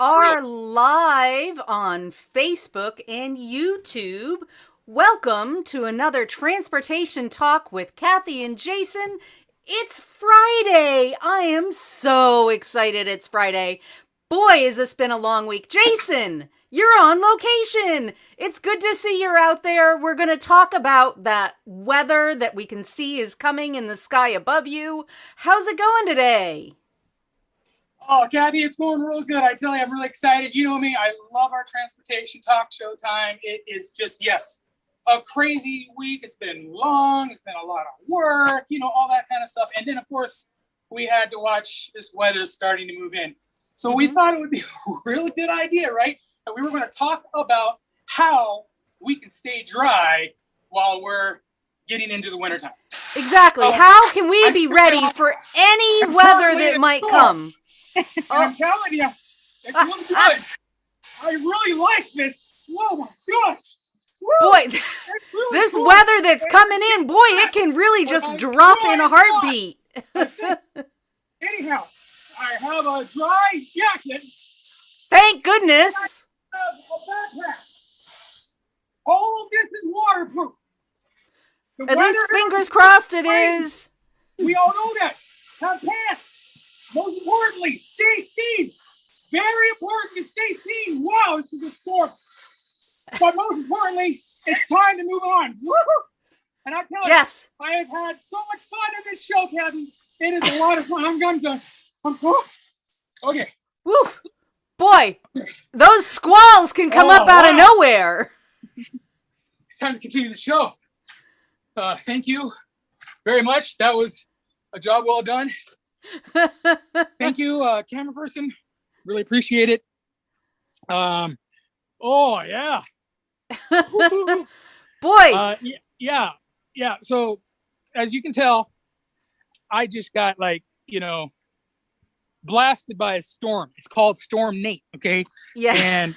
are live on Facebook and YouTube. Welcome to another Transportation Talk with Kathy and Jason. It's Friday. I am so excited it's Friday. Boy, has this been a long week. Jason, you're on location. It's good to see you're out there. We're going to talk about that weather that we can see is coming in the sky above you. How's it going today? Oh, Gabby, it's going real good. I tell you, I'm really excited. You know me, I love our transportation talk show time. It is just, yes, a crazy week. It's been long. It's been a lot of work, all that kind of stuff. And then, of course, we had to watch this weather starting to move in. So we thought it would be a really good idea, right? That we were going to talk about how we can stay dry while we're getting into the wintertime. Exactly. How can we be ready for any weather that might come? I'm telling you, it's really good. I really like this. Oh my gosh. Woo. Boy, really this cool. weather that's coming in, boy, it can really just drop in a heartbeat. Anyhow, I have a dry jacket. Thank goodness. I have a backpack. All of this is waterproof. At least fingers crossed it is. We all know that. Have pants. Most importantly, stay seen. Very important to stay seen. Wow, this is a storm. But most importantly, it's time to move on. Woo-hoo! And I tell you, yes, I have had so much fun in this show, Kevin. It is a lot of fun. I'm done. I'm cool. Okay. Woo. Boy, those squalls can come up out of nowhere. It's time to continue the show. Thank you very much. That was a job well done. Thank you, camera person. Really appreciate it. Oh yeah. Boy. Yeah. So as you can tell, I just got blasted by a storm. It's called Storm Nate. Okay. Yeah. And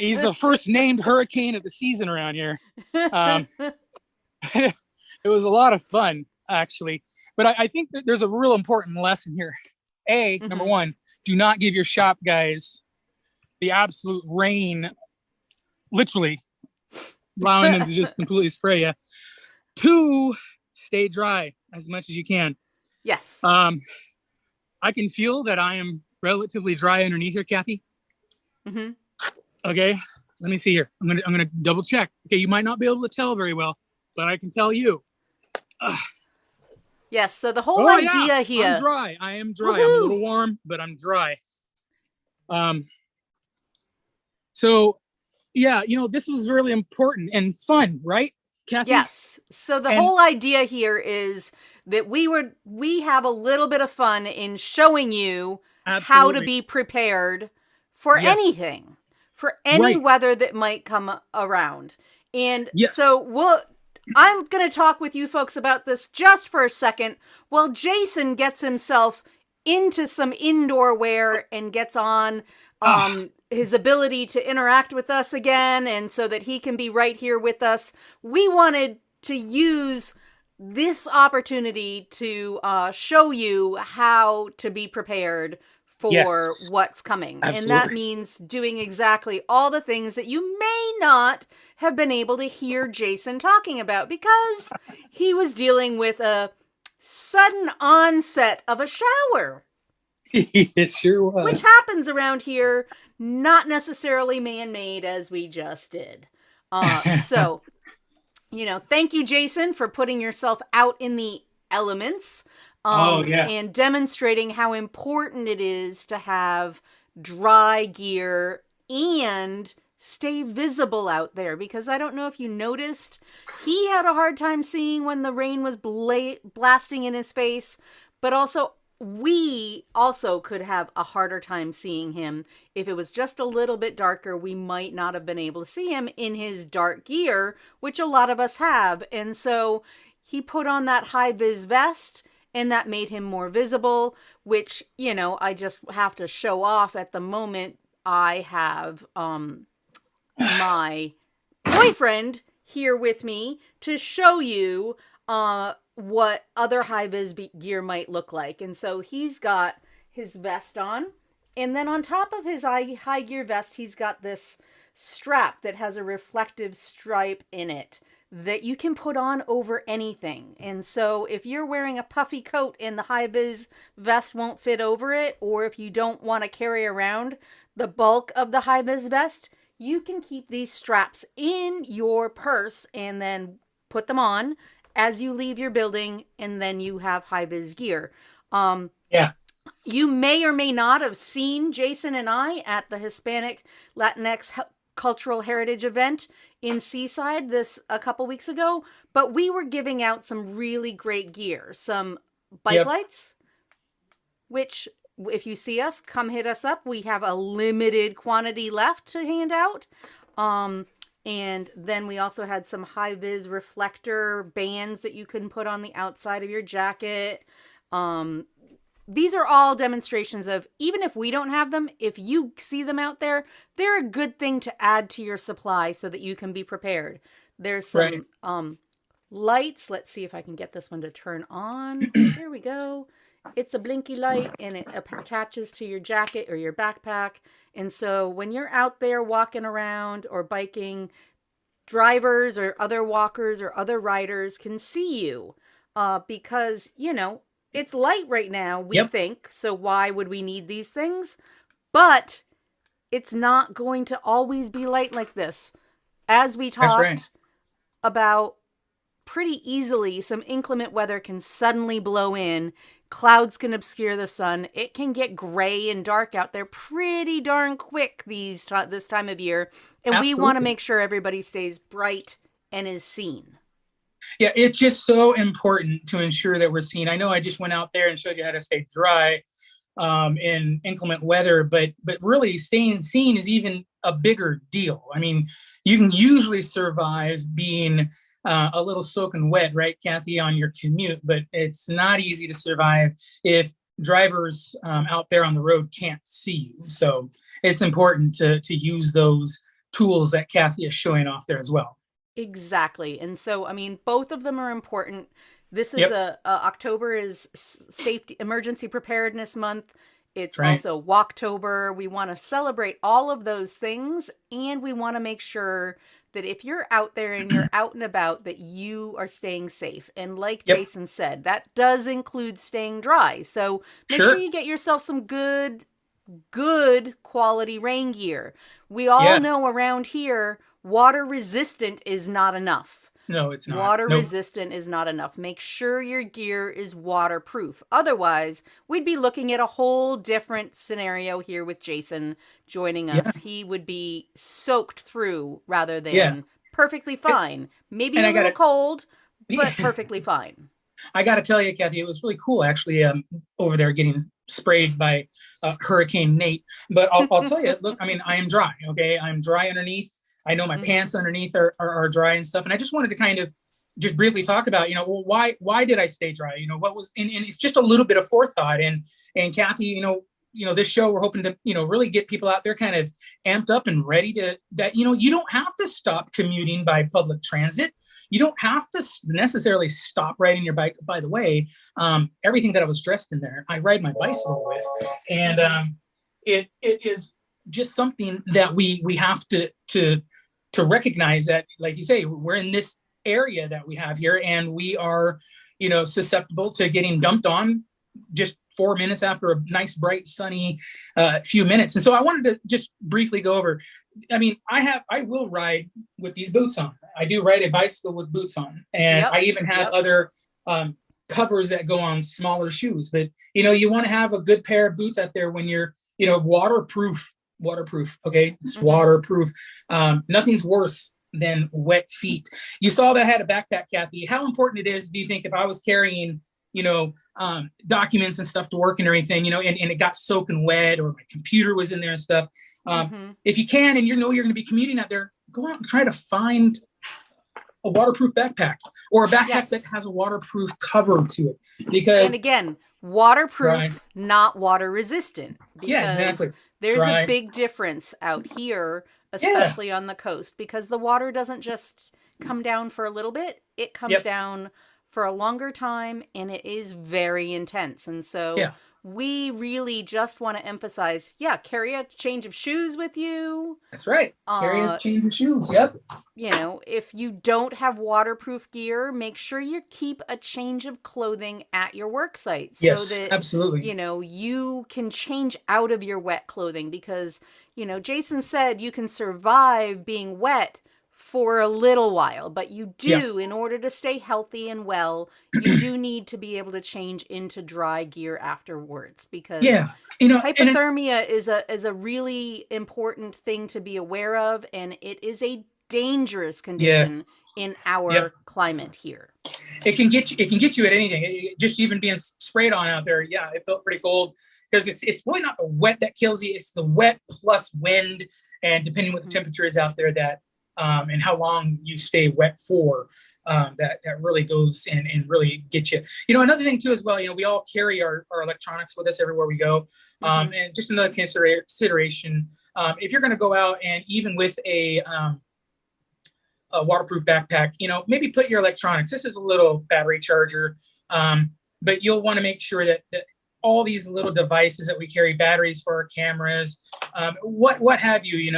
he's the first named hurricane of the season around here. It was a lot of fun, actually. But I think that there's a real important lesson here. Number one, do not give your shop guys the absolute rain, literally allowing them to just completely spray you. 2, stay dry as much as you can. Yes. I can feel that I am relatively dry underneath here, Kathy. Okay, let me see here. I'm gonna double check. Okay, you might not be able to tell very well, but I can tell you. Yes, so the whole idea here. I'm dry. I am dry. Woo-hoo. I'm a little warm, but I'm dry. So, yeah, this was really important and fun, right, Kathy? Yes. So the whole idea here is that we have a little bit of fun in showing you how to be prepared for anything, for any weather that might come around. And so I'm going to talk with you folks about this just for a second while Jason gets himself into some indoor wear and gets on his ability to interact with us again, and so that he can be right here with us. We wanted to use this opportunity to show you how to be prepared for what's coming. Absolutely. And that means doing exactly all the things that you may not have been able to hear Jason talking about because he was dealing with a sudden onset of a shower. It sure was. Which happens around here, not necessarily man-made as we just did. So, thank you, Jason, for putting yourself out in the elements. And demonstrating how important it is to have dry gear and stay visible out there. Because I don't know if you noticed, he had a hard time seeing when the rain was blasting in his face. But also, we also could have a harder time seeing him. If it was just a little bit darker, we might not have been able to see him in his dark gear, which a lot of us have. And so he put on that high-vis vest, and that made him more visible, which, I just have to show off at the moment. I have my boyfriend here with me to show you what other high-vis gear might look like. And so he's got his vest on, And then on top of his high gear vest, he's got this strap that has a reflective stripe in it that you can put on over anything. And so if you're wearing a puffy coat and the high vis vest won't fit over it, or if you don't want to carry around the bulk of the high vis vest, you can keep these straps in your purse and then put them on as you leave your building, and then you have high vis gear. Yeah. You may or may not have seen Jason and I at the Hispanic Latinx Cultural Heritage event in Seaside a couple weeks ago, but we were giving out some really great gear, some bike lights, which if you see us, come hit us up. We have a limited quantity left to hand out. And then we also had some high vis reflector bands that you can put on the outside of your jacket. These are all demonstrations of, even if we don't have them, if you see them out there, they're a good thing to add to your supply so that you can be prepared. There's some lights. Let's see if I can get this one to turn on. There we go. It's a blinky light, and it attaches to your jacket or your backpack. And so when you're out there walking around or biking, drivers or other walkers or other riders can see you because, it's light right now, we think. So why would we need these things? But it's not going to always be light like this. As we talked about, pretty easily, some inclement weather can suddenly blow in. Clouds can obscure the sun. It can get gray and dark out there pretty darn quick this time of year. And we want to make sure everybody stays bright and is seen. Yeah, it's just so important to ensure that we're seen. I know I just went out there and showed you how to stay dry in inclement weather, but really staying seen is even a bigger deal. I mean, you can usually survive being a little soaking wet, right, Kathy, on your commute, but it's not easy to survive if drivers out there on the road can't see you. So it's important to use those tools that Kathy is showing off there as well. Exactly. And so, I mean, both of them are important. This is October is safety emergency preparedness month. It's also Walktober. We want to celebrate all of those things, and we want to make sure that if you're out there and you're out and about, that you are staying safe. And like Jason said, that does include staying dry. So make sure you get yourself some good quality rain gear. We all know around here, water resistant is not enough. No, it's not. Water resistant is not enough. Make sure your gear is waterproof. Otherwise, we'd be looking at a whole different scenario here with Jason joining us. He would be soaked through rather than perfectly fine. Maybe a little cold, but perfectly fine. I got to tell you, Kathy, it was really cool actually over there getting sprayed by Hurricane Nate. But I'll tell you, look, I mean, I am dry. Okay, I'm dry underneath. I know my pants underneath are dry and stuff. And I just wanted to kind of just briefly talk about, well, why did I stay dry? What was, and it's just a little bit of forethought. And Kathy, this show, we're hoping to, really get people out there kind of amped up and ready to that, you don't have to stop commuting by public transit. You don't have to necessarily stop riding your bike. By the way, everything that I was dressed in there, I ride my bicycle with. And it is just something that we have to recognize that, like you say, we're in this area that we have here, and we are, susceptible to getting dumped on just 4 minutes after a nice, bright, sunny few minutes. And so I wanted to just briefly go over. I mean, I will ride with these boots on. I do ride a bicycle with boots on, and I even have other covers that go on smaller shoes. But you want to have a good pair of boots out there when you're, waterproof. Okay, it's waterproof. Nothing's worse than wet feet. You saw that I had a backpack, Kathy. How important it is, do you think, if I was carrying documents and stuff to work and everything, and it got soaking wet, or my computer was in there and stuff. If you can, and you're going to be commuting out there, go out and try to find a waterproof backpack, or a backpack that has a waterproof cover to it. Because, and again, waterproof, not water resistant. Because exactly. There's a big difference out here, especially on the coast, because the water doesn't just come down for a little bit. It comes down for a longer time, and it is very intense. And so we really just want to emphasize, carry a change of shoes with you. That's right. Carry a change of shoes. Yep. If you don't have waterproof gear, make sure you keep a change of clothing at your work site so that, absolutely. You can change out of your wet clothing because, Jason said you can survive being wet for a little while, but you do, in order to stay healthy and well, you do need to be able to change into dry gear afterwards because hypothermia is a really important thing to be aware of, and it is a dangerous condition in our climate here. It can get you at anything. Just even being sprayed on out there. Yeah, it felt pretty cold because it's really not the wet that kills you. It's the wet plus wind, and depending what the temperature is out there, that and how long you stay wet for, that really goes and really gets you. Another thing too as well. We all carry our electronics with us everywhere we go. And just another consideration, if you're going to go out and even with a waterproof backpack, maybe put your electronics. This is a little battery charger, but you'll want to make sure that all these little devices that we carry, batteries for our cameras, what have you,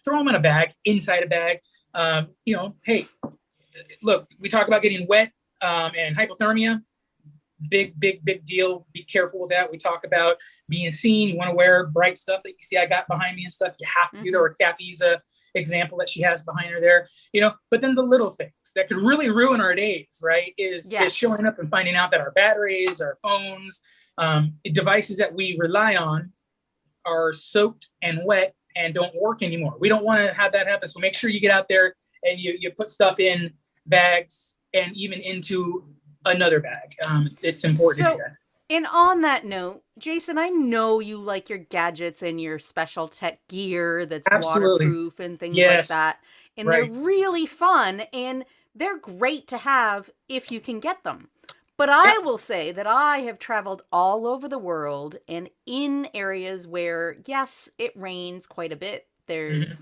throw them in a bag, inside a bag. Hey, look, we talk about getting wet and hypothermia. Big deal. Be careful with that. We talk about being seen. You want to wear bright stuff that you see I got behind me and stuff. You have to do that. Or Kathy's example that she has behind her there, but then the little things that could really ruin our days, right, is showing up and finding out that our batteries, our phones, devices that we rely on are soaked and wet and don't work anymore. We don't want to have that happen. So make sure you get out there and you put stuff in bags and even into another bag. It's important to do that. And on that note, Jason, I know you like your gadgets and your special tech gear that's waterproof and things like that. And they're really fun and they're great to have if you can get them. But I will say that I have traveled all over the world and in areas where, yes, it rains quite a bit. There's,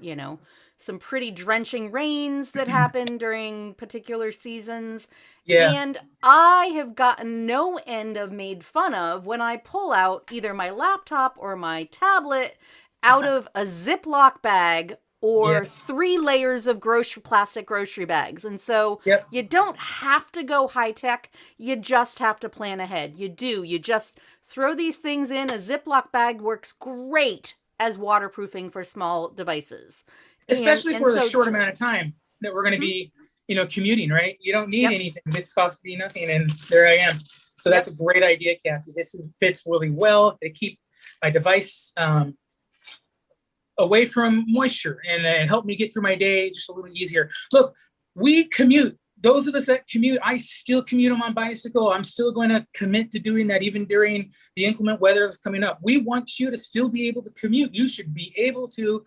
some pretty drenching rains that happen during particular seasons. And I have gotten no end of made fun of when I pull out either my laptop or my tablet out of a Ziploc bag or 3 layers of plastic grocery bags. And so you don't have to go high tech. You just have to plan ahead. You do. You just throw these things in. A Ziploc bag works great as waterproofing for small devices. Especially for the short amount of time that we're going to be, commuting, right? You don't need anything. This costs me nothing. And there I am. So that's a great idea, Kathy. Fits really well. They keep my device away from moisture and help me get through my day just a little easier. Look, we commute. Those of us that commute, I still commute on my bicycle. I'm still going to commit to doing that even during the inclement weather that's coming up. We want you to still be able to commute. You should be able to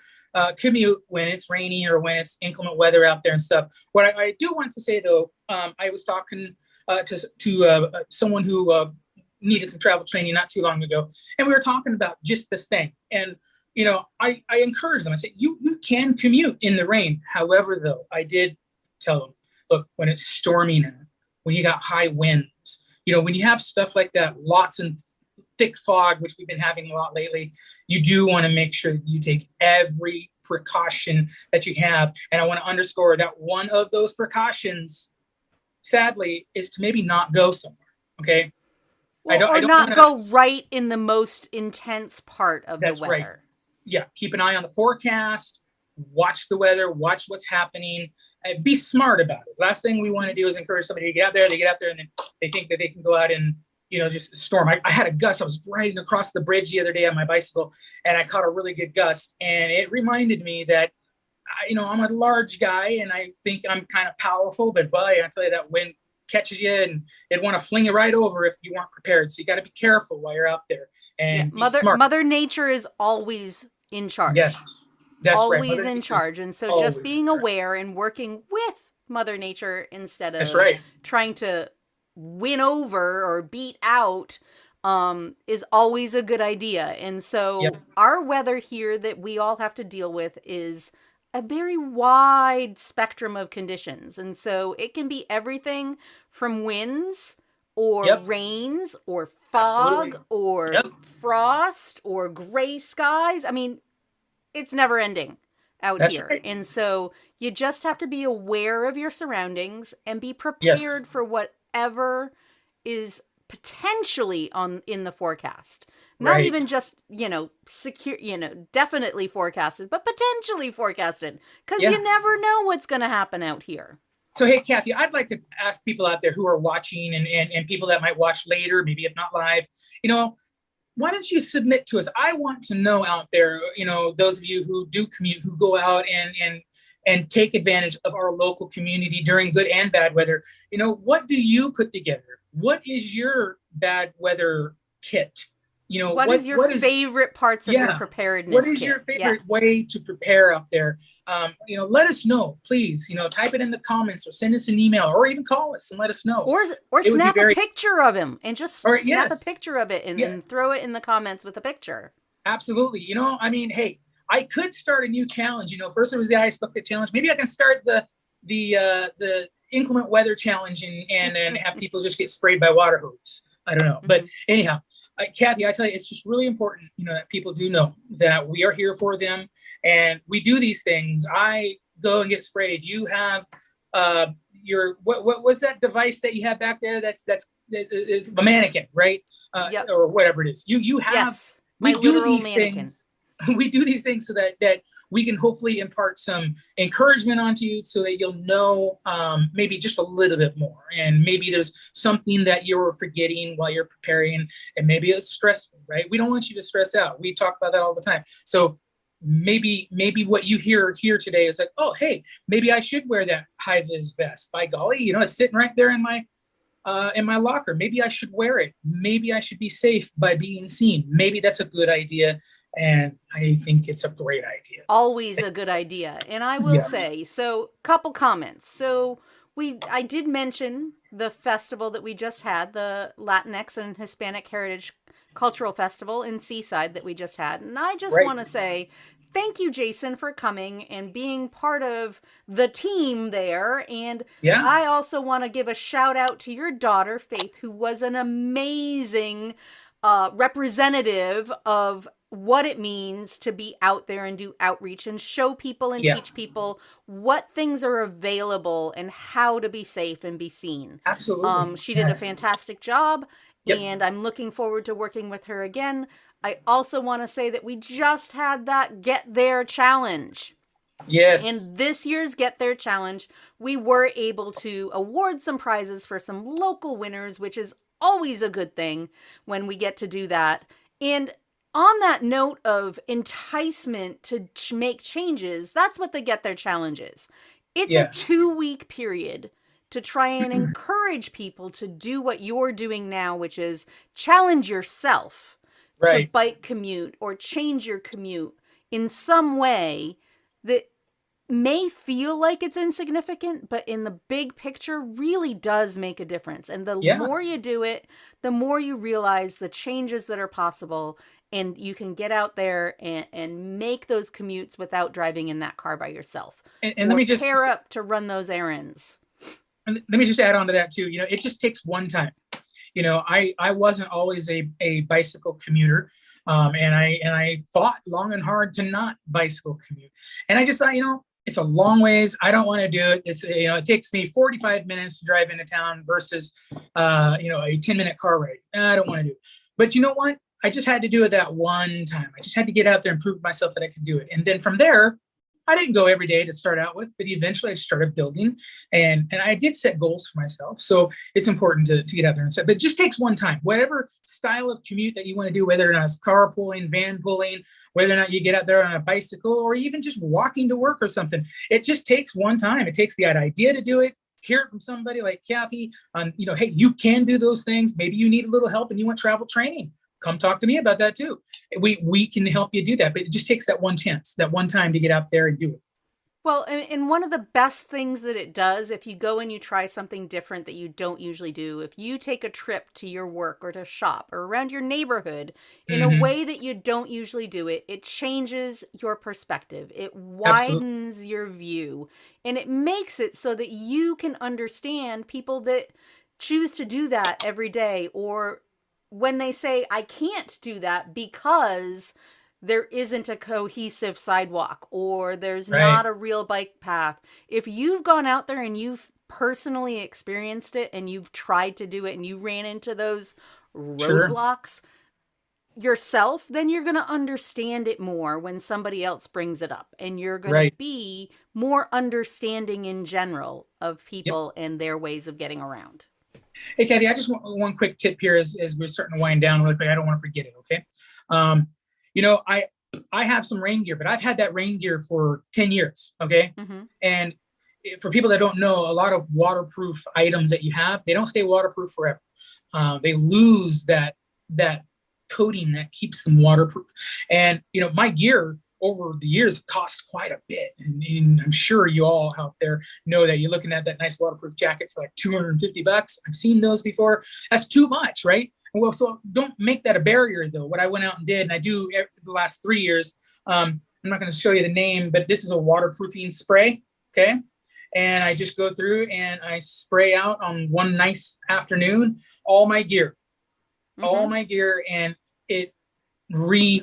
commute when it's raining or when it's inclement weather out there and stuff. What I do want to say though, I was talking to someone who needed some travel training not too long ago, and we were talking about just this thing. And I encouraged them. I said, you can commute in the rain. However, though, I did tell them, look, when it's storming, when you got high winds, when you have stuff like that, lots and thick fog, which we've been having a lot lately, you do want to make sure that you take every precaution that you have. And I want to underscore that one of those precautions, sadly, is to maybe not go somewhere. Okay. Well, I don't not go right in the most intense part of the weather. Right. Yeah. Keep an eye on the forecast, watch the weather, watch what's happening, and be smart about it. Last thing we want to do is encourage somebody to get out there. They get out there and then they think that they can go out and, just storm. I had a gust. I was riding across the bridge the other day on my bicycle and I caught a really good gust. And it reminded me that, I'm a large guy and I think I'm kind of powerful, but boy, I tell you, that wind catches you and it'd want to fling you right over if you weren't prepared. So you got to be careful while you're out there. And Mother Nature is always in charge. Yes, that's always right. in charge. And so just being aware and working with Mother Nature instead of trying to win over or beat out is always a good idea. And so our weather here that we all have to deal with is a very wide spectrum of conditions. And so it can be everything from winds or Yep. rains or Absolutely. fog or Yep. frost or gray skies. I mean, it's never ending out That's here. right. And so you just have to be aware of your surroundings and be Yes. prepared for whatever is potentially on in the forecast. Not Right. even just, secure, definitely forecasted, but potentially forecasted, cuz Yeah. you never know what's going to happen out here. So, hey, Kathy, I'd like to ask people out there who are watching and people that might watch later, maybe if not live, why don't you submit to us? I want to know out there, those of you who do commute, who go out and take advantage of our local community during good and bad weather. What do you put together? What is your bad weather kit? What is your what is favorite parts of your yeah, what preparedness is kit? your Yeah. favorite way to prepare out there? Let us know, please. Type it in the comments or send us an email or even call us and let us know. Or It would be snap a very, picture of him and just or snap a yes, picture of it and, yeah, and throw it in the comments with a picture. absolutely. Hey, I could start a new challenge. First it was the ice bucket challenge. Maybe I can start the inclement weather challenge and have people just get sprayed by water hose. I don't know, but anyhow, Kathy, I tell you, it's just really important, that people do know that we are here for them, and we do these things. I go and get sprayed. You have your what was that device that you have back there? That's a mannequin, right? Yep. Or whatever it is. You have. Yes. We My do literal these mannequin. things. We do these things so that we can hopefully impart some encouragement onto you so that you'll know maybe just a little bit more. And maybe there's something that you're forgetting while you're preparing, and maybe it's stressful, right? We don't want you to stress out. We talk about that all the time. So maybe what you hear here today is like, oh, hey, maybe I should wear that high vis vest. By golly, it's sitting right there in my locker. Maybe I should wear it. Maybe I should be safe by being seen. Maybe that's a good idea. And I think it's a great idea. Always a good idea. And I will Yes. say, so couple comments. So I did mention the festival that we just had, the Latinx and Hispanic Heritage Cultural Festival in Seaside that we just had. And I just Right. want to say thank you, Jason, for coming and being part of the team there. And Yeah. I also want to give a shout out to your daughter, Faith, who was an amazing representative of what it means to be out there and do outreach and show people and teach people what things are available and how to be safe and be seen. Absolutely. She did a fantastic job, Yep. and I'm looking forward to working with her again. I also want to say that we just had that Get There challenge. Yes. And this year's Get There challenge, we were able to award some prizes for some local winners, which is always a good thing when we get to do that. And on that note of enticement to make changes, that's what the Get There challenge is. It's a 2-week period to try and encourage people to do what you're doing now, which is challenge yourself to bike commute or change your commute in some way that may feel like it's insignificant, but in the big picture really does make a difference. And the more you do it, the more you realize the changes that are possible, and you can get out there and make those commutes without driving in that car by yourself. And let me just pair up to run those errands. And let me just add on to that too. It just takes one time. I wasn't always a bicycle commuter. And I fought long and hard to not bicycle commute. And I just thought, it's a long ways. I don't want to do it. It takes me 45 minutes to drive into town versus, a 10-minute car ride. I don't want to do it. But you know what? I just had to do it that one time. I just had to get out there and prove to myself that I could do it. And then from there, I didn't go every day to start out with, but eventually I started building, and I did set goals for myself. So it's important to get out there and set, but it just takes one time. Whatever style of commute that you want to do, whether or not it's carpooling, van pulling, whether or not you get out there on a bicycle, or even just walking to work or something, it just takes one time. It takes the idea to do it, hear it from somebody like Kathy on, hey, you can do those things. Maybe you need a little help and you want travel training. Come talk to me about that too. We can help you do that, but it just takes that one chance, that one time to get out there and do it. Well, and one of the best things that it does, if you go and you try something different that you don't usually do, if you take a trip to your work or to shop or around your neighborhood in a way that you don't usually do it, it changes your perspective. It widens your view, and it makes it so that you can understand people that choose to do that every day, or when they say, I can't do that because there isn't a cohesive sidewalk or there's not a real bike path. If you've gone out there and you've personally experienced it and you've tried to do it and you ran into those roadblocks yourself, then you're going to understand it more when somebody else brings it up, and you're going to be more understanding in general of people and their ways of getting around. Hey, Kathy, I just want one quick tip here as we're starting to wind down really quick. I don't want to forget it, okay? I have some rain gear, but I've had that rain gear for 10 years, okay? Mm-hmm. And for people that don't know, a lot of waterproof items that you have, they don't stay waterproof forever. They lose that coating that keeps them waterproof. And, my gear over the years costs quite a bit. And I'm sure you all out there know that you're looking at that nice waterproof jacket for like $250. I've seen those before. That's too much, right? Well, so don't make that a barrier, though. What I went out and did, and I do the last 3 years, I'm not going to show you the name, but this is a waterproofing spray, okay? And I just go through and I spray out on one nice afternoon all my gear, and it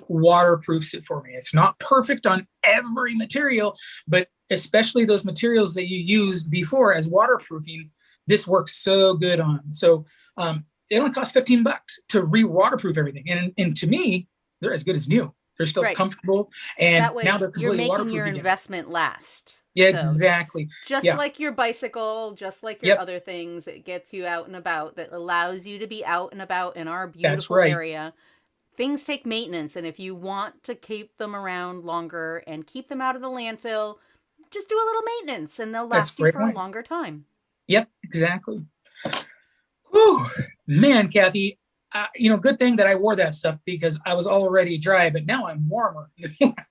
waterproofs it for me. It's not perfect on every material, but especially those materials that you used before as waterproofing, this works so good on. So it only costs $15 to waterproof everything. And to me, they're as good as new. They're still comfortable. And that way, now they're completely you're making your again. investment last. Yeah, so, exactly. Just like your bicycle, just like your other things, it gets you out and about, that allows you to be out and about in our beautiful area. Things take maintenance, and if you want to keep them around longer and keep them out of the landfill, just do a little maintenance and they'll last you for a longer time. Yep, exactly. Whew, man, Kathy, good thing that I wore that stuff because I was already dry, but now I'm warmer.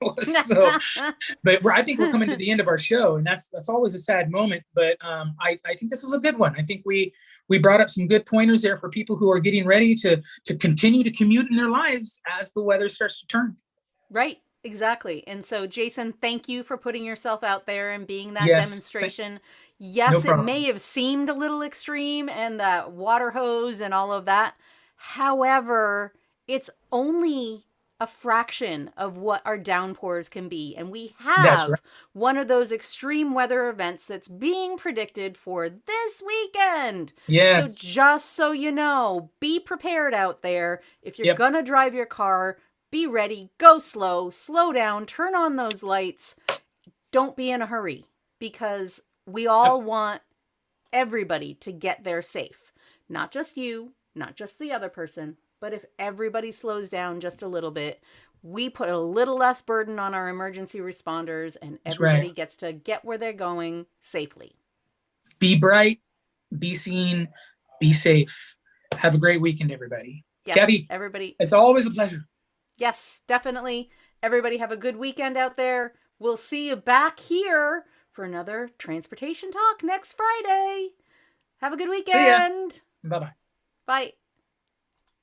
But I think we're coming to the end of our show, and that's always a sad moment. But I think this was a good one. I think we brought up some good pointers there for people who are getting ready to continue to commute in their lives as the weather starts to turn. Right. Exactly. And so, Jason, thank you for putting yourself out there and being that demonstration. Yes, it may have seemed a little extreme, and that water hose and all of that. However, it's only a fraction of what our downpours can be. And we have one of those extreme weather events that's being predicted for this weekend. Yes. So just so you know, be prepared out there. If you're going to drive your car, be ready, go slow down, turn on those lights. Don't be in a hurry, because we all want everybody to get there safe. Not just you, not just the other person, but if everybody slows down just a little bit, we put a little less burden on our emergency responders, and everybody gets to get where they're going safely. Be bright, be seen, be safe. Have a great weekend, everybody. Yes, Kathy, everybody. It's always a pleasure. Yes, definitely. Everybody have a good weekend out there. We'll see you back here for another Transportation Talk next Friday. Have a good weekend. Bye-bye. Bye.